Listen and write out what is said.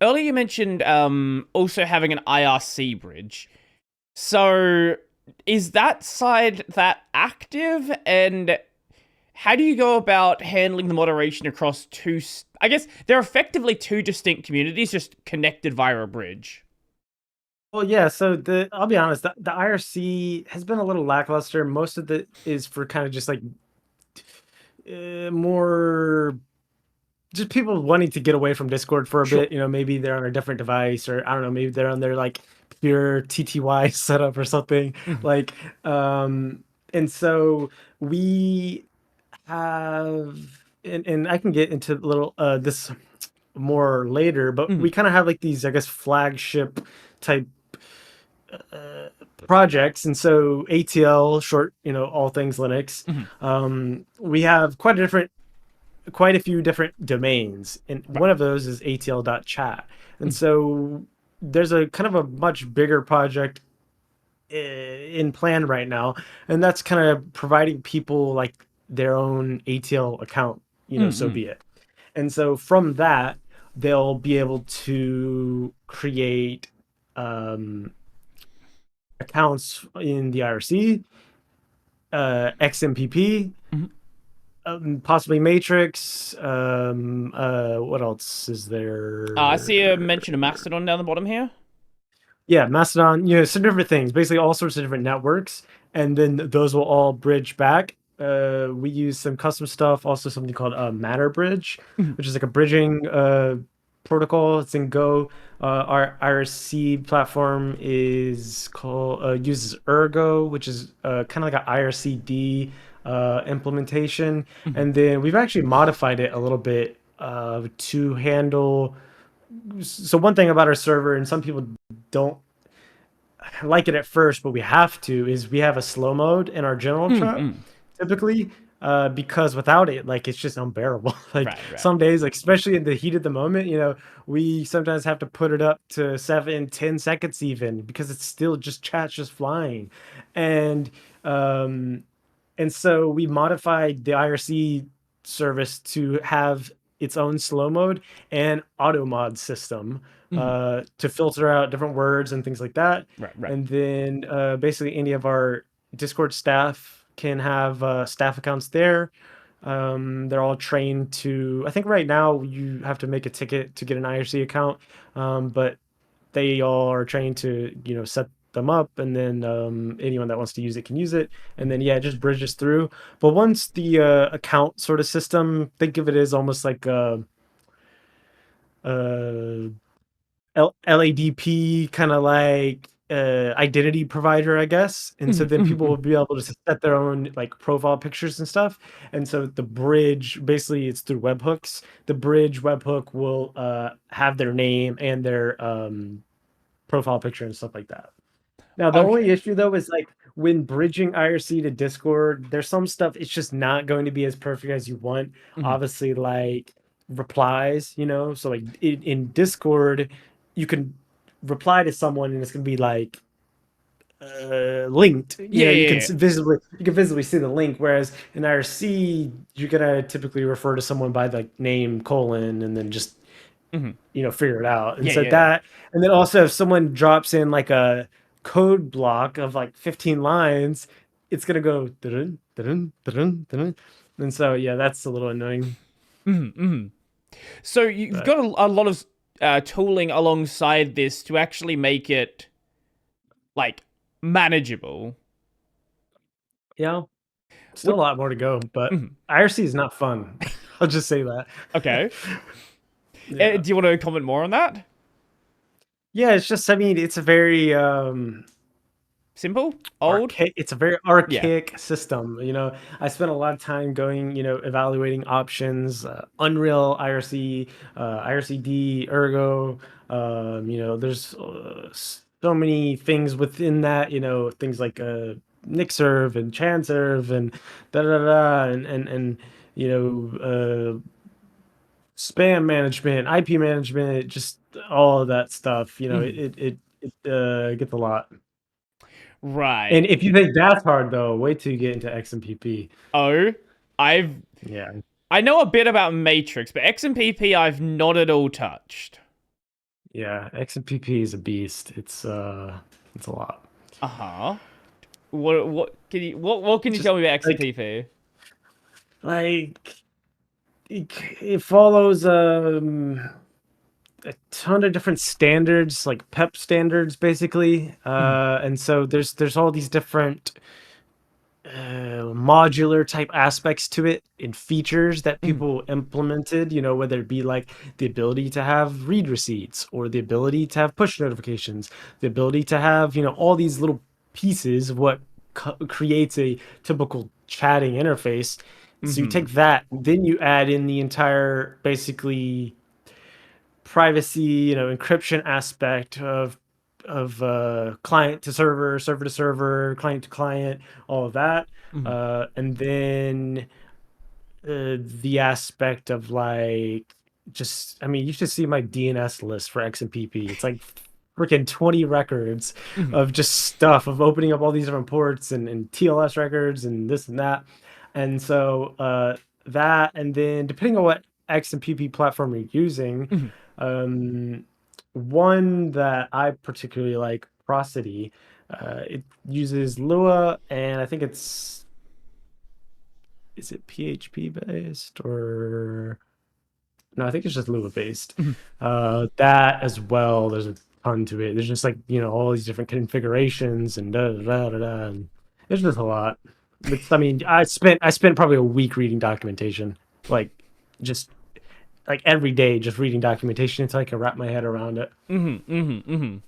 Earlier you mentioned also having an IRC bridge. So is that side that active, and how do you go about handling the moderation across I guess they're effectively two distinct communities just connected via a bridge. Well, yeah. So I'll be honest, the IRC has been a little lackluster. Most of it is for kind of just like more just people wanting to get away from Discord for a Sure. bit. Maybe they're on a different device, or I don't know, maybe they're on their like pure TTY setup or something. Mhm. Like, and so we have, and I can get into a little this more later, but we Mhm. kind of have like these, I guess, flagship type uh, projects. And so ATL, short, all things Linux. Mhm. We have quite a few different domains, and Right. one of those is atl.chat. And Mhm. so there's a kind of a much bigger project in plan right now, and that's kind of providing people like their own ATL account, so Mhm. be it. And so from that, they'll be able to create um, accounts in the IRC, XMPP, Mhm. possibly Matrix. What else is I see a there? mention of Mastodon down the bottom here. Yeah, Mastodon. Some different things. Basically, all sorts of different networks, and then those will all bridge back. We use some custom stuff, also something called a Matter Bridge, Mhm. which is like a bridging protocol. It's in Go. Our IRC platform is called uses Ergo, which is kind of like an IRCD implementation, Mhm. and then we've actually modified it a little bit to handle. So one thing about our server, and some people don't like it at first, but we have to, is we have a slow mode in our general chat Mhm. typically, because without it, like, it's just unbearable. Like Right. Right. some days, like especially in the heat of the moment, we sometimes have to put it up to 7, 10 seconds even, because it's still just chat's just flying. And um and so we modified the IRC service to have its own slow mode and auto mod system, Mhm. to filter out different words and things like that. Right. Right. And then basically any of our Discord staff can have staff accounts there. They're all trained to, I think right now you have to make a ticket to get an IRC account, but they all are trained to set them up, and then anyone that wants to use it can use it, and Mhm. then yeah, it just bridges through. But once the account sort of system, think of it as almost like a LADP, kind of like identity provider, I guess. And so Mhm. then Mhm. people will Mhm. be able to set their own like profile pictures and stuff. And so the bridge, basically, it's through webhooks. The bridge webhook will have their name and their profile picture and stuff like that. Now, the only Okay. issue though is like when bridging IRC to Discord, there's some stuff it's just not going to be as perfect as you want. Mhm. Obviously, like replies, so like in Discord, you can reply to someone and it's gonna be like linked. Yeah. You can Yeah. visibly see the link, whereas in IRC, you're gonna typically refer to someone by like name colon and then just Yeah. Mhm. figure it out. And Yeah. so Yeah. that, and then also if someone drops in like a code block of like 15 lines, it's gonna go dun, dun, dun, dun. And so yeah, that's a little annoying. Mhm. Mhm. So you've But got a lot of tooling alongside this to actually make it like manageable. yeah, still a Would lot more to go. But Mhm. IRC is not fun. I'll just say that. Okay. Yeah. Do you want to comment more on that? Yeah, it's just, I mean, it's a very Simple, old. archaic, it's a very Yeah. archaic system. I spent a lot of time going, evaluating options, Unreal, IRC, IRCD, Ergo. There's so many things within that, things like Nixserve and Chanserve and da da da, and you spam management, IP management, just all of that stuff. Mhm. It gets a lot. Right. And if you think that's hard, though, wait till you get into XMPP. Oh, I've Yeah. I know a bit about Matrix, but XMPP I've not at all touched. Yeah, XMPP is a beast. It's a lot. Uh-huh. What can you Just tell me about like XMPP? like it follows a ton of different standards, like PEP standards, basically. Mhm, And so there's all these different modular type aspects to it and features that mhm, people implemented, you know, whether it be like the ability to have read receipts or the ability to have push notifications, the ability to have, you know, all these little pieces of what creates a typical chatting interface. So you mhm, take that, then you add in the entire basically privacy, you know, encryption aspect of client to server, server to server, client to client, all of that, mhm. and then the aspect of like just, I mean, you should see my DNS list for XMPP. It's like freaking 20 records Mhm, of just stuff of opening up all these different ports and TLS records and this and that. And so that, and then depending on what XMPP platform you're using, mhm. um, one that I particularly like, Prosody, it uses Lua, and I think it's, is it PHP based or no? I think it's just Lua based. Mhm. That as well. There's a ton to it. There's just like, you know, all these different configurations and da da da da. Da, and it's just a lot. It's, I mean, I spent probably a week reading documentation, like just like every day, just reading documentation until I can wrap my head around it. Mhm, mhm, mhm.